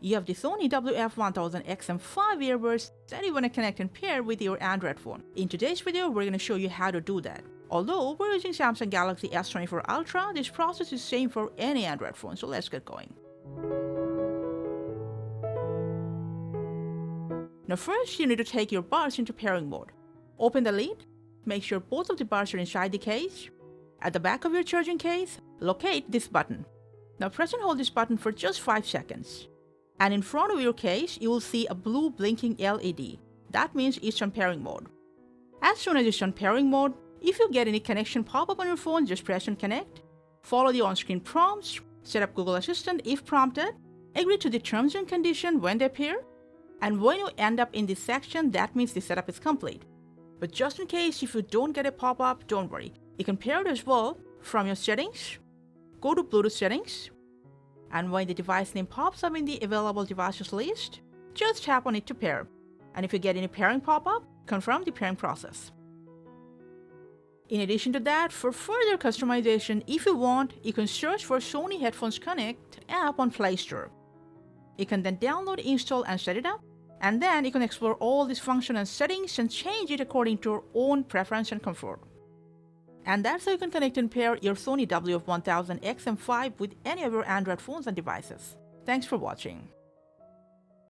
You have the Sony WF-1000XM5 earbuds that you want to connect and pair with your Android phone. In today's video, we're going to show you how to do that. Although we're using Samsung Galaxy S24 Ultra, this process is the same for any Android phone, so let's get going. Now first, you need to take your buds into pairing mode. Open the lid, make sure both of the buds are inside the case. At the back of your charging case, locate this button. Now press and hold this button for just 5 seconds. And in front of your case, you will see a blue blinking LED. That means it's on pairing mode. As soon as it's on pairing mode, if you get any connection pop-up on your phone, just press on connect. Follow the on-screen prompts, set up Google Assistant if prompted, agree to the terms and conditions when they appear, and when you end up in this section, that means the setup is complete. But just in case if you don't get a pop-up, don't worry. You can pair it as well from your settings, go to Bluetooth settings, and when the device name pops up in the available devices list, just tap on it to pair. And if you get any pairing pop-up, confirm the pairing process. In addition to that, for further customization, if you want, you can search for Sony Headphone Connect app on Play Store. You can then download, install, and set it up, and then you can explore all these functions and settings and change it according to your own preference and comfort. And that's how you can connect and pair your Sony WF-1000XM5 with any of your Android phones and devices. Thanks for watching.